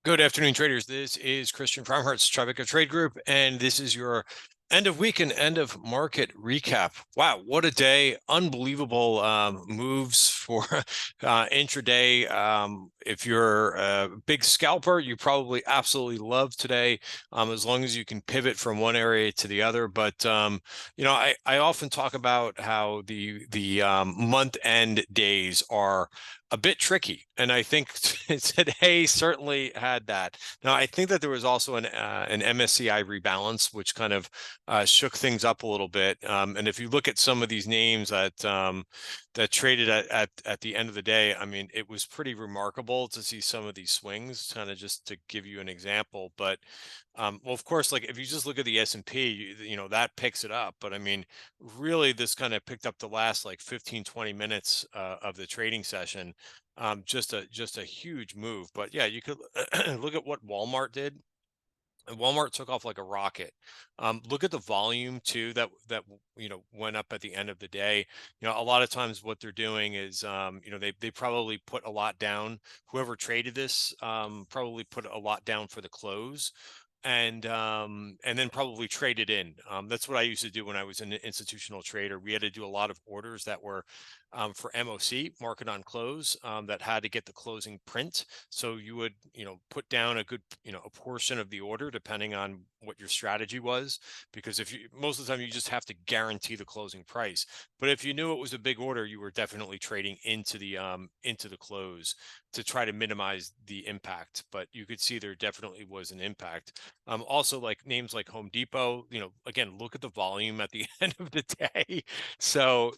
Good afternoon, traders. This is Christian from Tribeca Trade Group, and this is your end of week and end of market recap. Wow, what a day. Unbelievable moves for intraday. If you're a big scalper, you probably absolutely love today, as long as you can pivot from one area to the other. But I often talk about how the month end days are a bit tricky, and I think today certainly had that. Now, I think that there was also an MSCI rebalance, which kind of shook things up a little bit. And if you look at some of these names that traded at the end of the day, I mean, it was pretty remarkable to see some of these swings, kind of just to give you an example. But well, of course, like if you just look at the S&P, that picks it up. But I mean, really, this kind of picked up the last like 15, 20 minutes of the trading session. Just a huge move. But yeah, you could look at what Walmart did. And Walmart took off like a rocket. Look at the volume too that went up at the end of the day. A lot of times what they're doing is they probably put a lot down. Whoever traded this probably put a lot down for the close, and then probably trade it in. That's what I used to do when I was an institutional trader. We had to do a lot of orders that were for MOC, market on close, that had to get the closing print. So you would put down a good a portion of the order depending on what your strategy was, because if you most of the time you just have to guarantee the closing price. But if you knew it was a big order, you were definitely trading into the close to try to minimize the impact. But you could see there definitely was an impact. Also, like names like Home Depot, again, look at the volume at the end of the day. So,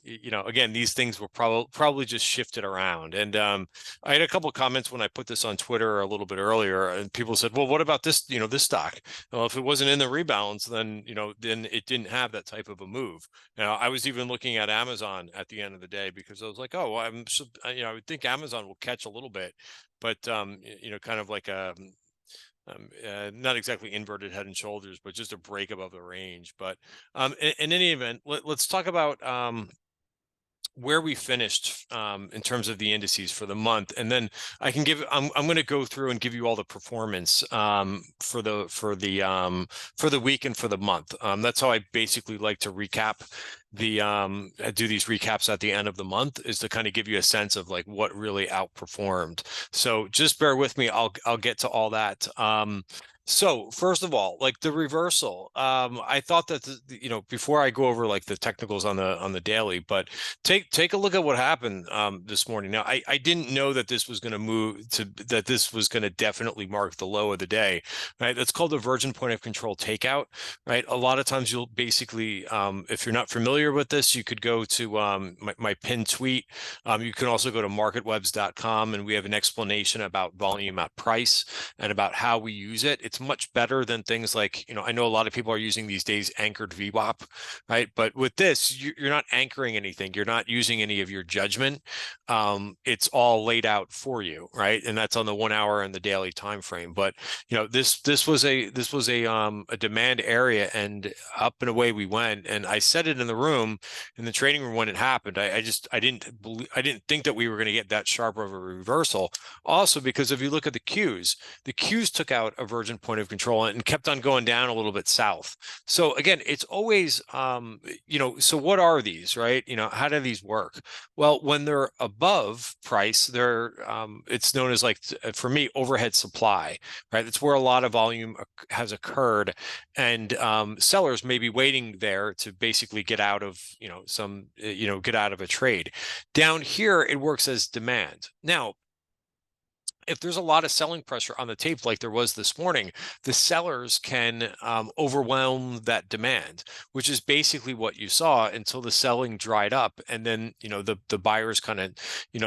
again, these things were probably just shifted around. And I had a couple of comments when I put this on Twitter a little bit earlier, and people said, well, what about this, this stock? Well, if it wasn't in the rebalance, then, then it didn't have that type of a move. I was even looking at Amazon at the end of the day because I was like, oh, I would think Amazon will catch a little bit, but, kind of like not exactly inverted head and shoulders, but just a break above the range. But in any event, let's talk about where we finished in terms of the indices for the month, and then I'm going to go through and give you all the performance for the week and for the month. That's how I basically like to recap do these recaps at the end of the month, is to kind of give you a sense of like what really outperformed. So just bear with me. I'll get to all that. So first of all, like the reversal, I thought that before I go over like the technicals on the daily, but take a look at what happened this morning. Now, I didn't know that this was going to that this was going to definitely mark the low of the day, right? That's called the virgin point of control takeout, right? A lot of times you'll basically, if you're not familiar with this, you could go to my pinned tweet. You can also go to MarketWebs.com, and we have an explanation about volume at price and about how we use it. It's much better than things like, I know a lot of people are using these days anchored VWAP, right? But with this, you're not anchoring anything. You're not using any of your judgment. It's all laid out for you, right? And that's on the 1 hour and the daily time frame. But this was a demand area, and up and away we went. And I said it in the trading room when it happened. I didn't think that we were going to get that sharp of a reversal. Also, because if you look at the Qs took out a virgin point of control and kept on going down a little bit south. So again, it's always, so what are these, right? How do these work? Well, when they're above price, it's known as, like, for me, overhead supply, right? That's where a lot of volume has occurred, and sellers may be waiting there to basically get out of, get out of a trade. Down here, it works as demand. Now, if there's a lot of selling pressure on the tape like there was this morning, the sellers can overwhelm that demand, which is basically what you saw until the selling dried up, and then the buyers kind of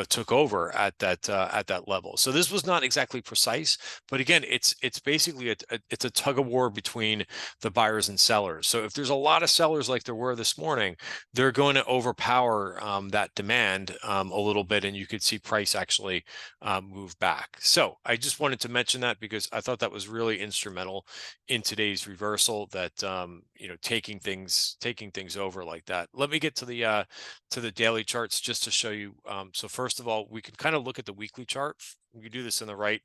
took over at that level. So this was not exactly precise, but again, it's basically it's a tug of war between the buyers and sellers. So if there's a lot of sellers like there were this morning, they're going to overpower that demand a little bit, and you could see price actually move back. So I just wanted to mention that because I thought that was really instrumental in today's reversal, that taking things over like that. Let me get to the daily charts just to show you. So first of all, we can kind of look at the weekly chart. We can do this in the right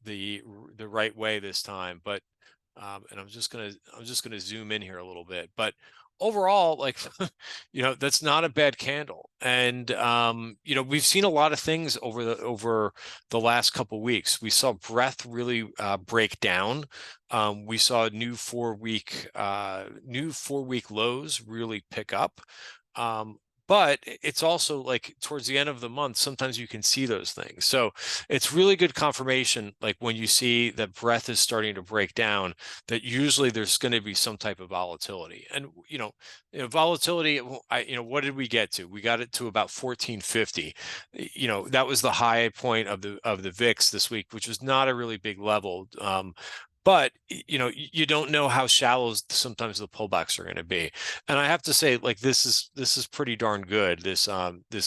the right way this time. But and I'm just gonna zoom in here a little bit. But overall, like that's not a bad candle. And we've seen a lot of things over the last couple weeks. We saw breadth really break down. We saw new 4-week lows really pick up. But it's also like towards the end of the month, sometimes you can see those things. So it's really good confirmation, like when you see that breadth is starting to break down, that usually there's going to be some type of volatility. And volatility, what did we get to? We got it to about 1450. That was the high point of the VIX this week, which was not a really big level. But you don't know how shallow sometimes the pullbacks are going to be. And I have to say, like, this is pretty darn good. This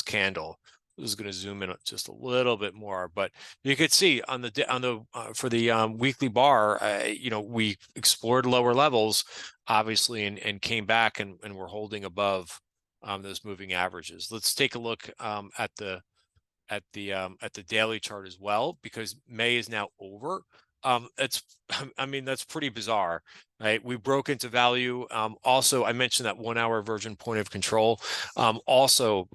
candle. This is going to zoom in just a little bit more, but you could see on the for the weekly bar, we explored lower levels, obviously, and came back and we're holding above those moving averages. Let's take a look at the daily chart as well, because May is now over. That's pretty bizarre, right? We broke into value. Also, I mentioned that 1-hour version point of control. Also,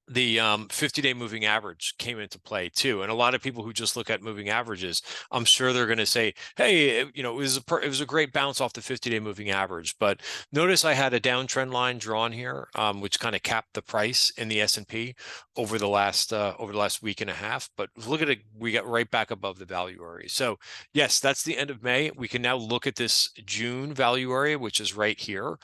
the 50-day moving average came into play too. And a lot of people who just look at moving averages, I'm sure they're going to say, hey, it was a great bounce off the 50-day moving average. But notice I had a downtrend line drawn here, which kind of capped the price in the S&P over the last week and a half. But look at it, we got right back above the value area. So yes, that's the end of May. We can now look at this June value area, which is right here.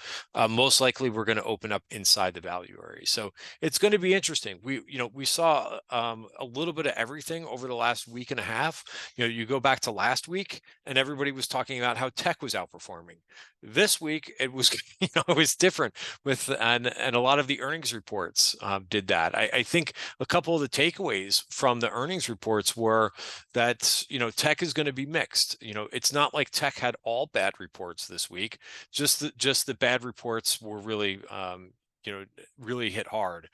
Most likely we're going to open up inside the value area. So it's going to be interesting. We saw a little bit of everything over the last week and a half. You go back to last week and everybody was talking about how tech was outperforming. This week it was it was different and a lot of the earnings reports did that. I think a couple of the takeaways from the earnings reports were that tech is going to be mixed. It's not like tech had all bad reports this week. Just the bad reports were really really hit hard.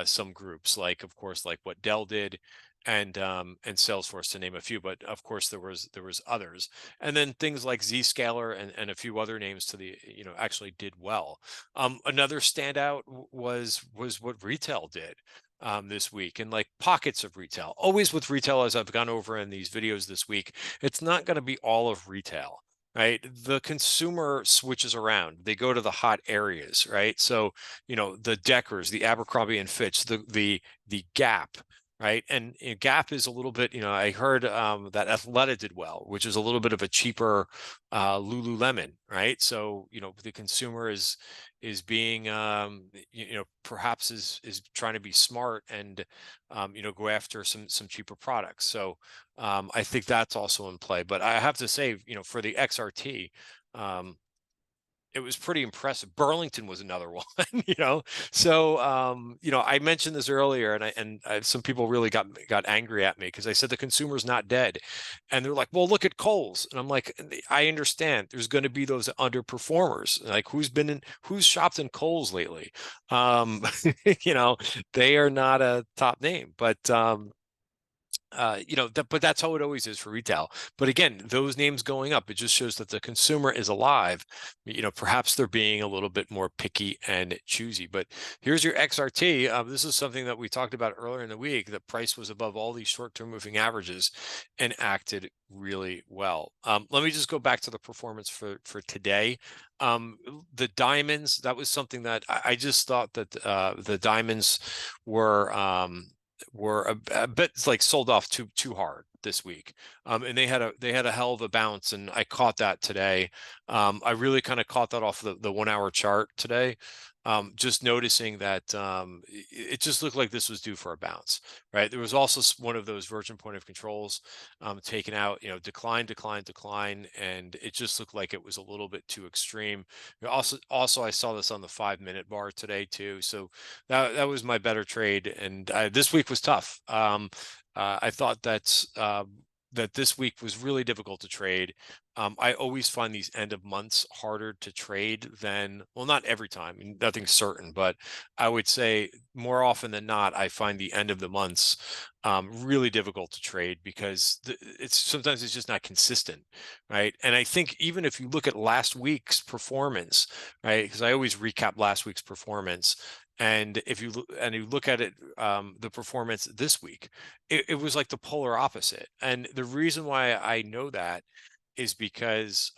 Some groups, like of course, like what DELL did, and Salesforce, to name a few. But of course, there was others, and then things like Zscaler and a few other names to the actually did well. Another standout was what retail did this week, and like pockets of retail. Always with retail, as I've gone over in these videos this week, it's not going to be all of retail. Right, the consumer switches around. They go to the hot areas, right? So the Deckers, the Abercrombie and Fitch, the Gap, right? And Gap is a little bit, I heard that Athleta did well, which is a little bit of a cheaper Lululemon, right? So the consumer is being perhaps is trying to be smart and go after some cheaper products. So I think that's also in play. But I have to say, for the XRT, it was pretty impressive. Burlington was another one, So, I mentioned this earlier, and some people really got angry at me because I said the consumer's not dead, and they're like, "Well, look at Kohl's," and I'm like, "I understand. There's going to be those underperformers. Like, who's shopped in Kohl's lately? They are not a top name, but." But that's how it always is for retail. But again, those names going up, it just shows that the consumer is alive. Perhaps they're being a little bit more picky and choosy. But here's your XRT. This is something that we talked about earlier in the week. The price was above all these short-term moving averages and acted really well. Let me just go back to the performance for today. The diamonds, that was something that I just thought that the diamonds were a bit like sold off too hard this week, and they had a hell of a bounce, and I caught that today. I really kind of caught that off the 1-hour chart today. Just noticing that it just looked like this was due for a bounce, right? There was also one of those version point of controls taken out, decline, and it just looked like it was a little bit too extreme. Also, I saw this on the 5-minute bar today too, so that was my better trade, and this week was tough. I thought that this week was really difficult to trade. I always find these end of months harder to trade than, well, not every time, nothing's certain, but I would say more often than not, I find the end of the months really difficult to trade because it's sometimes it's just not consistent, right? And I think even if you look at last week's performance, right, because I always recap last week's performance. And if you look at it, the performance this week, it was like the polar opposite. And the reason why I know that is because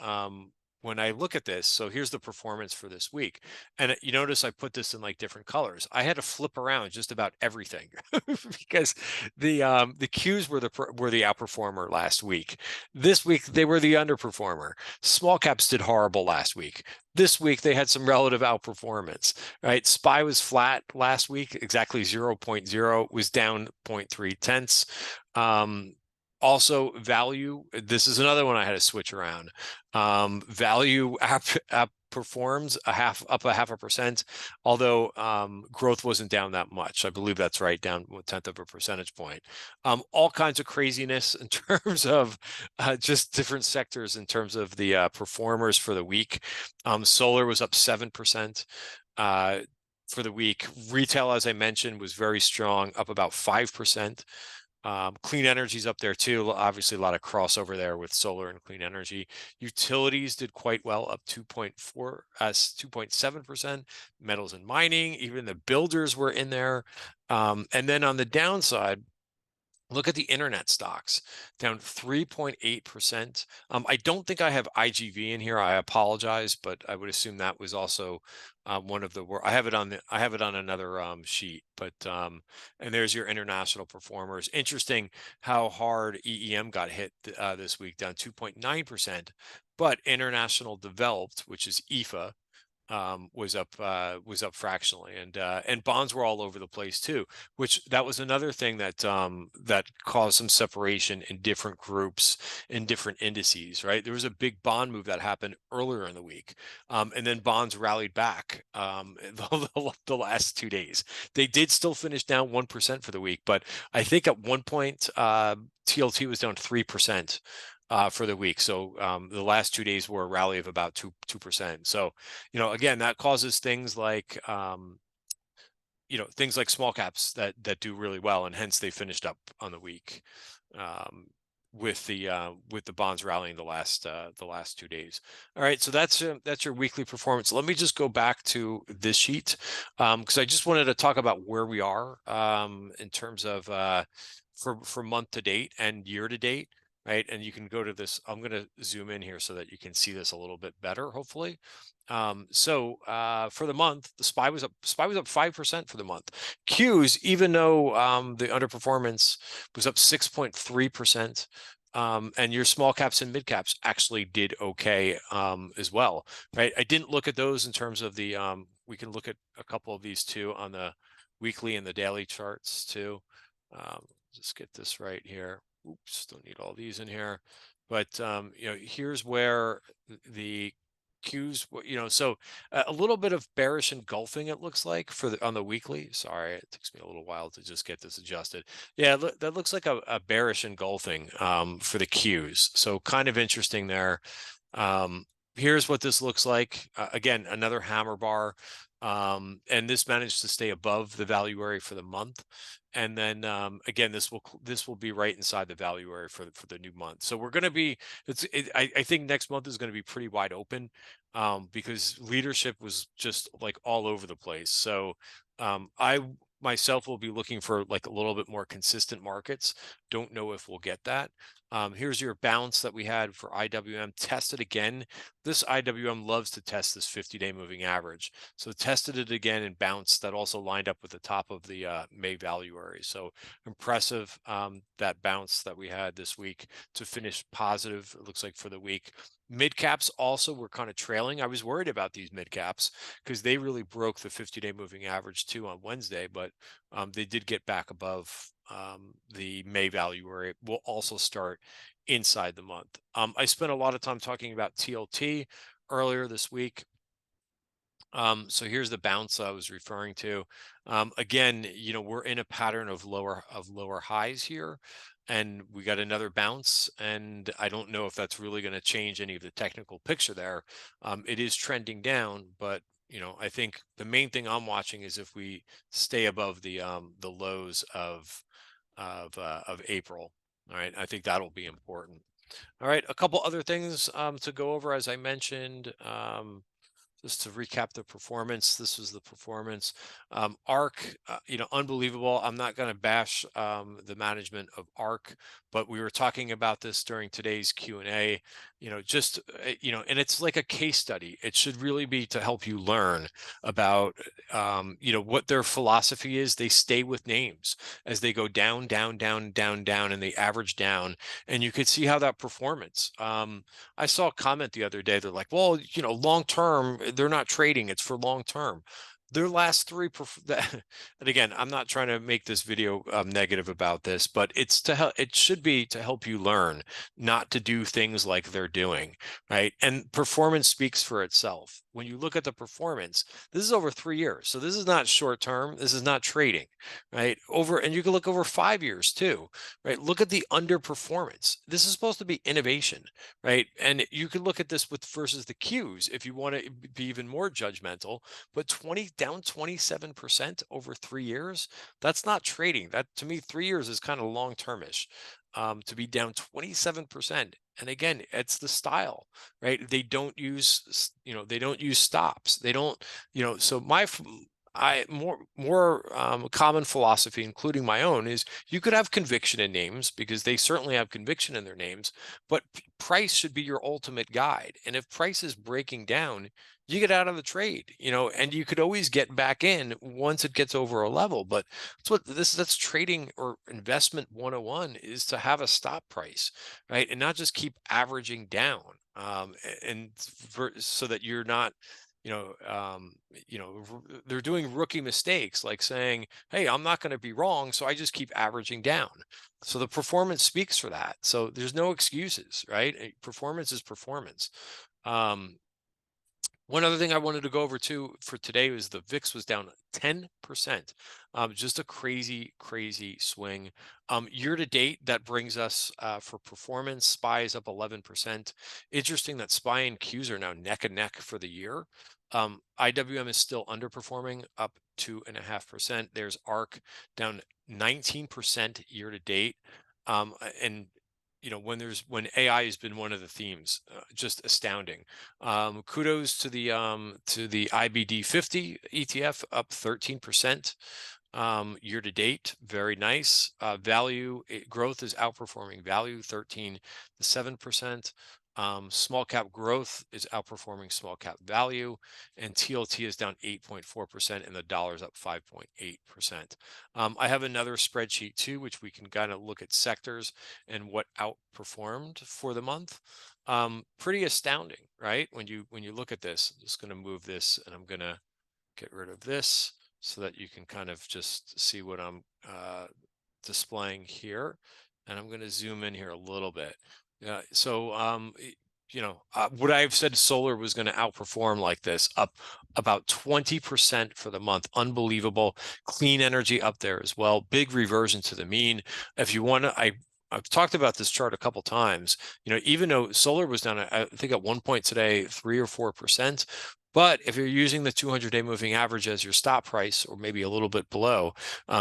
when I look at this, so here's the performance for this week, and you notice I put this in like different colors. I had to flip around just about everything because the Qs were the outperformer last week. This week they were the underperformer. Small caps did horrible last week. This week they had some relative outperformance, right? SPY was flat last week, exactly 0.0, was down 0.3 tenths. Also value, this is another one I had to switch around. Value app performs up a 0.5%, although growth wasn't down that much. I believe that's right, down 1/10 of a percentage point. All kinds of craziness in terms of just different sectors in terms of the performers for the week. Solar was up 7% for the week. Retail, as I mentioned, was very strong, up about 5%. Clean energy's up there too. Obviously, a lot of crossover there with solar and clean energy. Utilities did quite well, up 2.7%. Metals and mining, even the builders were in there. And then on the downside, look at the internet stocks, down 3.8%. I don't think I have IGV in here. I apologize, but I would assume that was also one of the. I have it on another sheet, but and there's your international performers. Interesting how hard EEM got hit this week, down 2.9%, but international developed, which is EFA, was up fractionally, and bonds were all over the place too, which that was another thing that that caused some separation in different groups in different indices, right? There was a big bond move that happened earlier in the week, and then bonds rallied back the last 2 days. They did still finish down 1% for the week, but I think at one point TLT was down 3% for the week. So the last 2 days were a rally of about 2%. So, again, that causes things like things like small caps that do really well, and hence they finished up on the week with the bonds rallying the last 2 days. All right, so that's your weekly performance. Let me just go back to this sheet because I just wanted to talk about where we are in terms of for month to date and year to date. Right, and you can go to this. I'm going to zoom in here so that you can see this a little bit better, hopefully. So for the month, the SPY was up 5% for the month. Qs, even though the underperformance was up 6.3%, and your small caps and mid caps actually did okay as well. Right, I didn't look at those in terms of the. We can look at a couple of these too on the weekly and the daily charts too. Just get this right here. Oops, don't need all these in here, but here's where the Qs, so a little bit of bearish engulfing, it looks like, on the weekly. Sorry, it takes me a little while to just get this adjusted. Yeah, that looks like a bearish engulfing for the Qs. So kind of interesting there. Here's what this looks like. Again, another hammer bar. And this managed to stay above the value area for the month. And then again, this will be right inside the value area for the new month. So we're going to be, I think next month is going to be pretty wide open because leadership was just like all over the place. So I myself will be looking for like a little bit more consistent markets. Don't know if we'll get that. Here's your bounce that we had for IWM. Tested again. This IWM loves to test this 50-day moving average. So tested it again and bounced. That also lined up with the top of the May value area. So impressive that bounce that we had this week to finish positive, it looks like, for the week. Mid caps also were kind of trailing. I was worried about these mid caps because they really broke the 50-day moving average too on Wednesday, but they did get back above the May value area. Will also start inside the month. I spent a lot of time talking about TLT earlier this week. So here's the bounce I was referring to. Again, we're in a pattern of lower highs here, and we got another bounce. And I don't know if that's really going to change any of the technical picture there. It is trending down, but I think the main thing I'm watching is if we stay above the lows of April. All right, I think that'll be important. All right, a couple other things to go over, as I mentioned. Just to recap the performance, this was the performance. ARC, unbelievable. I'm not going to bash the management of ARC, but we were talking about this during today's Q&A. And it's like a case study. It should really be to help you learn about, what their philosophy is. They stay with names as they go down, down, down, down, down, and they average down. And you could see how that performance. I saw a comment the other day. They're like, well, long term, they're not trading. It's for long term. Their last three, and again, I'm not trying to make this video negative about this, but it's to help. It should be to help you learn not to do things like they're doing, right? And performance speaks for itself. When you look at the performance, this is over 3 years, so this is not short term. This is not trading, right? And you can look over 5 years too, right? Look at the underperformance. This is supposed to be innovation, right? And you can look at this with versus the Qs if you want to be even more judgmental. But down 27% over 3 years, that's not trading. That to me, 3 years is kind of long-termish. To be down 27%. And again, it's the style, right? They don't use, they don't use stops. They don't, so more common philosophy, including my own, is you could have conviction in names because they certainly have conviction in their names, but price should be your ultimate guide. And if price is breaking down, you get out of the trade, and you could always get back in once it gets over a level. But that's trading or investment 101 is to have a stop price, right? And not just keep averaging down. So that you're not, they're doing rookie mistakes like saying, hey, I'm not going to be wrong, so I just keep averaging down. So the performance speaks for that. So there's no excuses, right? Performance is performance. One other thing I wanted to go over too for today was the VIX was down 10%. Just a crazy, crazy swing. Year to date, that brings us for performance. SPY is up 11%. Interesting that SPY and Qs are now neck and neck for the year. IWM is still underperforming, up 2.5%. There's ARC down 19% year to date. And when AI has been one of the themes, just astounding. Kudos to the IBD 50 ETF, up 13% year to date. Very nice. Value growth is outperforming value, 13 to 7%. Small cap growth is outperforming small cap value, and TLT is down 8.4%, and the dollar's up 5.8%. I have another spreadsheet too, which we can kind of look at sectors and what outperformed for the month. Pretty astounding, right? When you look at this, I'm just going to move this, and I'm going to get rid of this so that you can kind of just see what I'm displaying here. And I'm going to zoom in here a little bit. Would I have said solar was going to outperform like this, up about 20% for the month? Unbelievable. Clean energy up there as well. Big reversion to the mean. If you want to, I've talked about this chart a couple times. Even though solar was down, I think at one point today, 3 or 4%. But if you're using the 200-day moving average as your stop price, or maybe a little bit below,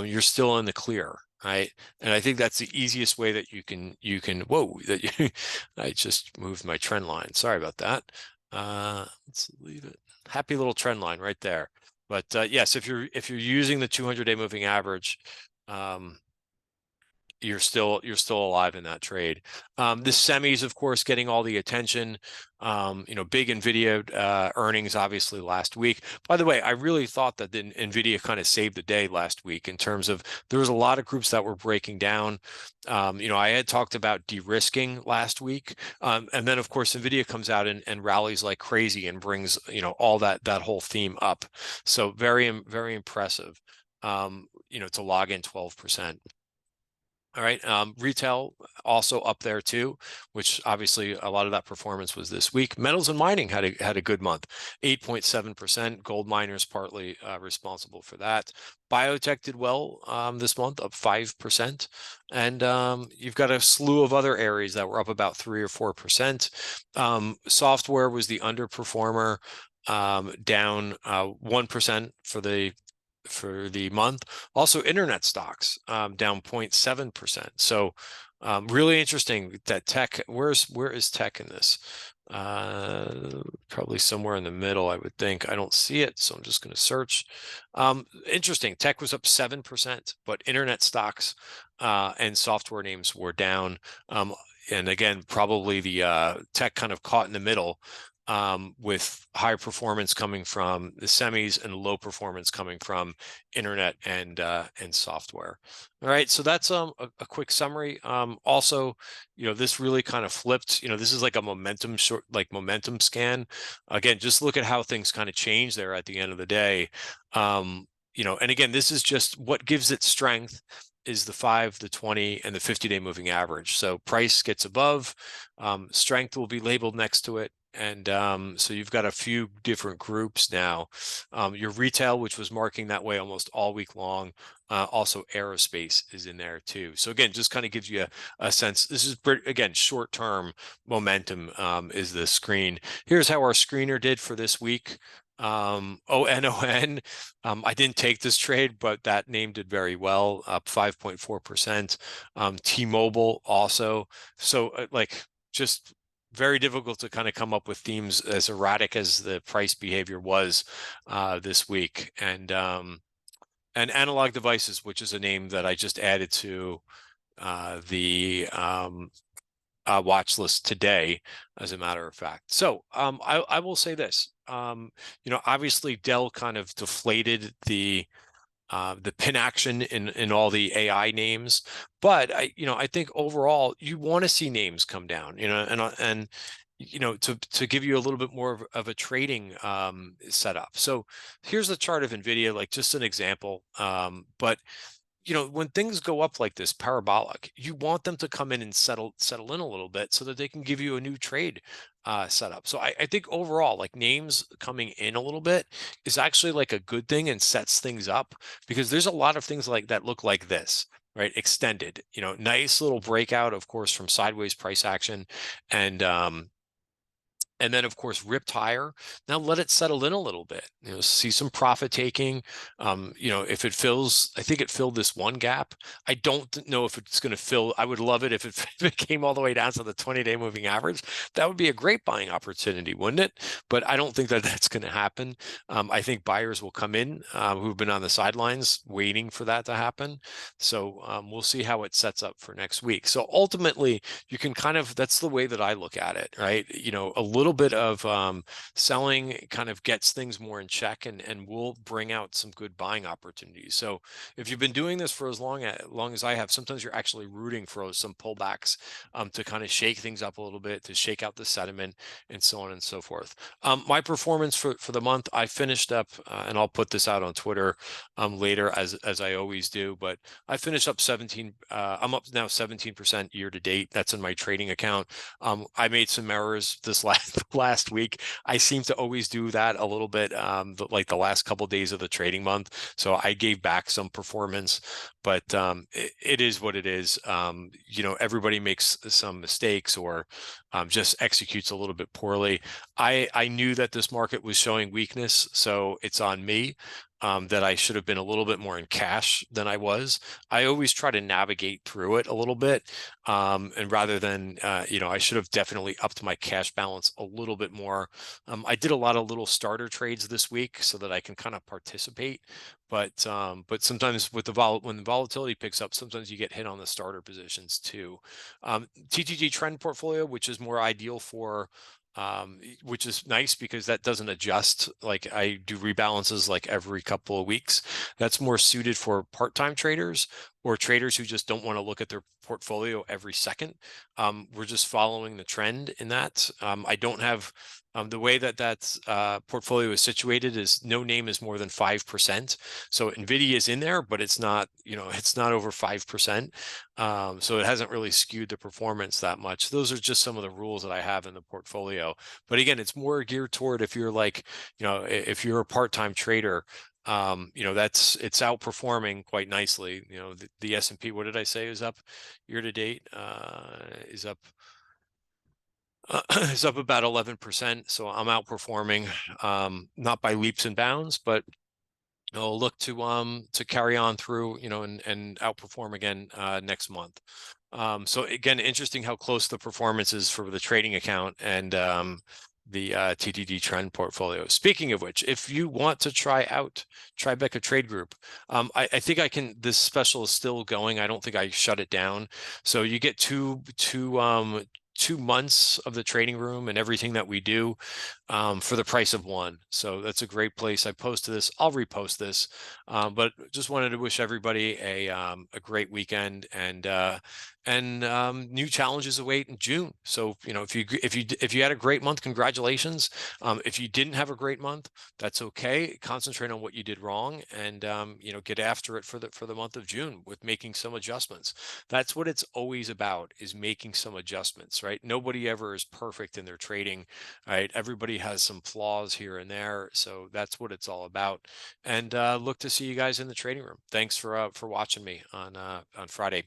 you're still in the clear. Right. And I think that's the easiest way that you can, I just moved my trend line. Sorry about that. Let's leave it. Happy little trend line right there. But yes, if you're using the 200-day moving average, you're still alive in that trade. The semis, of course, getting all the attention. Big NVIDIA earnings, obviously, last week. By the way, I really thought that the NVIDIA kind of saved the day last week in terms of there was a lot of groups that were breaking down. I had talked about de-risking last week. And then, of course, NVIDIA comes out and rallies like crazy and brings, all that whole theme up. So very, very impressive, to log in 12%. All right. Retail also up there too, which obviously a lot of that performance was this week. Metals and mining had a good month, 8.7%. Gold miners partly responsible for that. Biotech did well this month, up 5%. And you've got a slew of other areas that were up about 3 or 4%. Software was the underperformer, down 1% for the month. Also, internet stocks down 0.7%. So really interesting that tech, where is tech in this? Probably somewhere in the middle, I would think. I don't see it, so I'm just going to search. Interesting. Tech was up 7%, but internet stocks and software names were down. And again, probably the tech kind of caught in the middle, with high performance coming from the semis and low performance coming from internet and software. All right, so that's a quick summary. Also, this really kind of flipped. This is like a momentum momentum scan. Again, just look at how things kind of change there at the end of the day. And again, this is just what gives it strength is the 5, the 20, and the 50-day moving average. So price gets above, strength will be labeled next to it. And so you've got a few different groups now. Your retail, which was marking that way almost all week long. Also, aerospace is in there too. So again, just kind of gives you a sense. This is, again, short-term momentum is the screen. Here's how our screener did for this week. ONON. I didn't take this trade, but that name did very well, up 5.4%. T-Mobile also. So just very difficult to kind of come up with themes as erratic as the price behavior was this week. And Analog Devices, which is a name that I just added to the watch list today, as a matter of fact. So I will say this, obviously DELL kind of deflated the pin action in all the AI names, but I think overall you want to see names come down, and to give you a little bit more of a trading setup. So here's the chart of NVIDIA, like just an example, but when things go up like this, parabolic, you want them to come in and settle in a little bit so that they can give you a new trade setup. So I think overall, like names coming in a little bit is actually like a good thing and sets things up, because there's a lot of things like that look like this, right? Extended, nice little breakout, of course, from sideways price action, and then, of course, ripped higher. Now let it settle in a little bit. See some profit taking. If it fills, I think it filled this one gap. I don't know if it's going to fill. I would love it if it came all the way down to the 20-day moving average. That would be a great buying opportunity, wouldn't it? But I don't think that that's going to happen. I think buyers will come in who've been on the sidelines waiting for that to happen. So we'll see how it sets up for next week. So ultimately, you can that's the way that I look at it, right? A little bit of selling kind of gets things more in check, and will bring out some good buying opportunities. So if you've been doing this for as long as I have, sometimes you're actually rooting for some pullbacks to kind of shake things up a little bit, to shake out the sentiment, and so on and so forth. My performance for the month, I finished up, and I'll put this out on Twitter later, as I always do, but I finished up 17. I'm up now 17% year to date. That's in my trading account. I made some errors this last week. I seem to always do that a little bit, like the last couple of days of the trading month. So I gave back some performance, but it is what it is. Everybody makes some mistakes, or just executes a little bit poorly. I knew that this market was showing weakness, so it's on me. That I should have been a little bit more in cash than I was. I always try to navigate through it a little bit. And rather than, I should have definitely upped my cash balance a little bit more. I did a lot of little starter trades this week so that I can kind of participate. But sometimes with when the volatility picks up, sometimes you get hit on the starter positions too. TTG trend portfolio, which is more ideal for which is nice because that doesn't adjust. Like I do rebalances like every couple of weeks. That's more suited for part-time traders, or traders who just don't want to look at their portfolio every second. We're just following the trend in that. I don't have the way that portfolio is situated is no name is more than 5%. So Nvidia is in there, but it's not, it's not over 5%. So it hasn't really skewed the performance that much. Those are just some of the rules that I have in the portfolio. But again, it's more geared toward if you're like, if you're a part-time trader, it's outperforming quite nicely. The S&P, what did I say, is up year to date, is up is up about 11%. So I'm outperforming, not by leaps and bounds, but I'll look to carry on through, and outperform again next month. So again, interesting how close the performance is for the trading account and the TTG trend portfolio. Speaking of which, if you want to try out Tribeca Trade Group, I think I can. This special is still going. I don't think I shut it down. So you get two months of the trading room and everything that we do for the price of one. So that's a great place. I posted this. I'll repost this, but just wanted to wish everybody a great weekend, and new challenges await in June. So if you had a great month, congratulations. If you didn't have a great month, that's okay. Concentrate on what you did wrong, and get after it for the month of June with making some adjustments. That's what it's always about, is making some adjustments, right? Nobody ever is perfect in their trading, right? Everybody has some flaws here and there, so that's what it's all about. And look to see you guys in the trading room. Thanks for watching me on Friday.